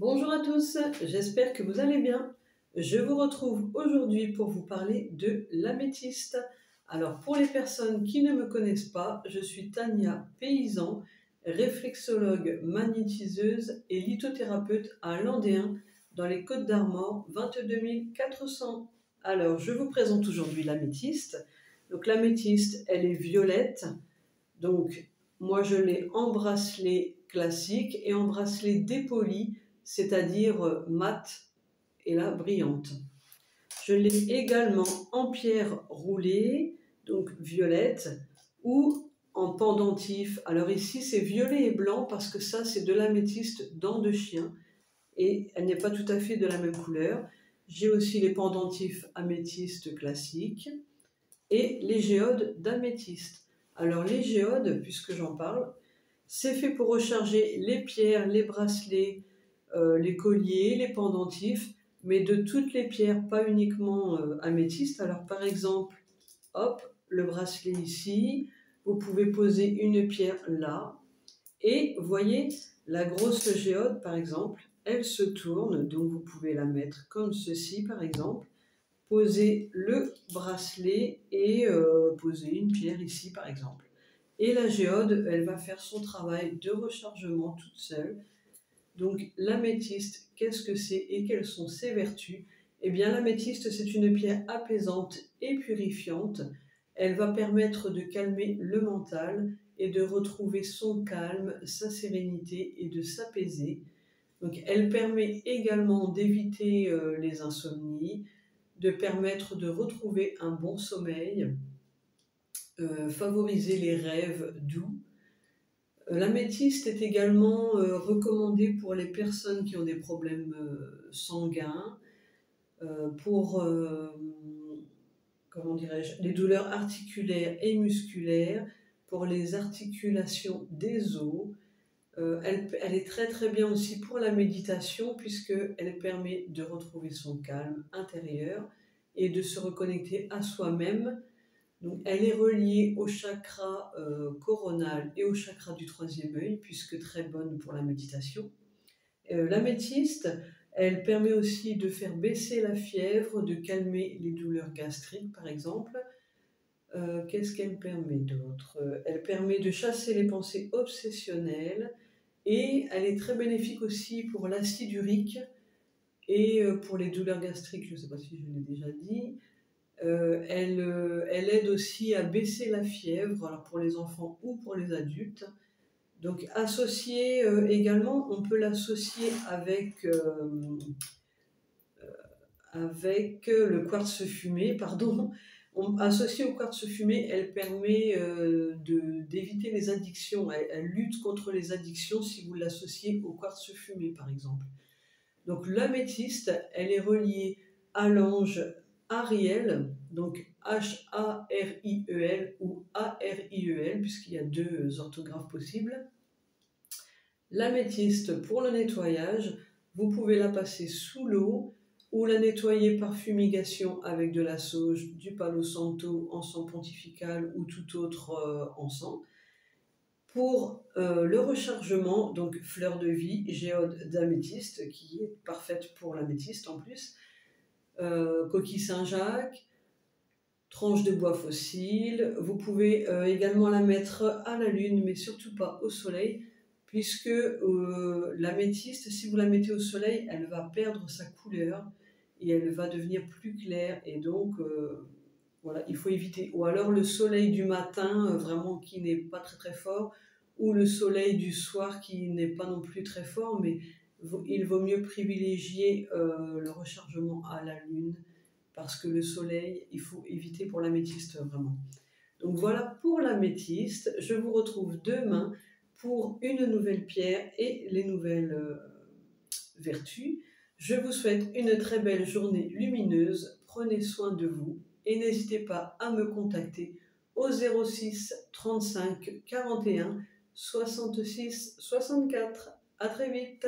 Bonjour à tous, j'espère que vous allez bien. Je vous retrouve aujourd'hui pour vous parler de l'améthyste. Alors pour les personnes qui ne me connaissent pas, je suis Tania Paysan, réflexologue magnétiseuse et lithothérapeute à Landéen dans les Côtes d'Armor, 22 400. Alors je vous présente aujourd'hui l'améthyste. Donc l'améthyste, elle est violette. Donc moi je l'ai en bracelet classique et en bracelet dépoli, c'est-à-dire mat et là brillante. Je l'ai également en pierre roulée, donc violette, ou en pendentif. Alors ici c'est violet et blanc parce que ça c'est de l'améthyste dent de chien et elle n'est pas tout à fait de la même couleur. J'ai aussi les pendentifs améthyste classiques et les géodes d'améthyste. Alors les géodes, puisque j'en parle, c'est fait pour recharger les pierres, les bracelets, les colliers, les pendentifs, mais de toutes les pierres, pas uniquement améthyste. Alors par exemple, hop, le bracelet ici, vous pouvez poser une pierre là, et voyez, la grosse géode par exemple, elle se tourne, donc vous pouvez la mettre comme ceci par exemple, poser le bracelet et poser une pierre ici par exemple. Et la géode, elle va faire son travail de rechargement toute seule. Donc l'améthyste, qu'est-ce que c'est et quelles sont ses vertus? Eh bien l'améthyste, c'est une pierre apaisante et purifiante. Elle va permettre de calmer le mental et de retrouver son calme, sa sérénité et de s'apaiser. Donc elle permet également d'éviter les insomnies, de permettre de retrouver un bon sommeil, favoriser les rêves doux. L'améthyste est également recommandée pour les personnes qui ont des problèmes sanguins, pour comment dirais-je, les douleurs articulaires et musculaires, pour les articulations des os. Elle est très très bien aussi pour la méditation puisqu'elle permet de retrouver son calme intérieur et de se reconnecter à soi-même. Donc, elle est reliée au chakra coronal et au chakra du troisième œil, puisque très bonne pour la méditation. L'améthyste, elle permet aussi de faire baisser la fièvre, de calmer les douleurs gastriques, par exemple. Qu'est-ce qu'elle permet d'autre? Elle permet de chasser les pensées obsessionnelles et elle est très bénéfique aussi pour l'acide urique et pour les douleurs gastriques, je ne sais pas si je l'ai déjà dit. Elle aide aussi à baisser la fièvre, alors pour les enfants ou pour les adultes. Donc associé également, on peut l'associer avec le quartz fumé, pardon. Associée au quartz fumé, elle permet d'éviter les addictions. Elle lutte contre les addictions si vous l'associez au quartz fumé, par exemple. Donc l'améthyste, elle est reliée à l'ange Ariel, donc H-A-R-I-E-L ou A-R-I-E-L, puisqu'il y a deux orthographes possibles. L'améthyste, pour le nettoyage, vous pouvez la passer sous l'eau ou la nettoyer par fumigation avec de la sauge, du palo santo, encens pontifical ou tout autre encens. Pour le rechargement, donc fleur de vie, géode d'améthyste, qui est parfaite pour l'améthyste en plus, coquille Saint-Jacques, tranche de bois fossile. Vous pouvez également la mettre à la lune, mais surtout pas au soleil, puisque l'améthyste, si vous la mettez au soleil, elle va perdre sa couleur et elle va devenir plus claire. Et donc, voilà, il faut éviter. Ou alors le soleil du matin, vraiment qui n'est pas très très fort, ou le soleil du soir qui n'est pas non plus très fort, mais il vaut mieux privilégier le rechargement à la lune, parce que le soleil, il faut éviter pour l'améthyste vraiment. Donc voilà pour l'améthyste. Je vous retrouve demain pour une nouvelle pierre et les nouvelles vertus. Je vous souhaite une très belle journée lumineuse. Prenez soin de vous et n'hésitez pas à me contacter au 06 35 41 66 64. À très vite.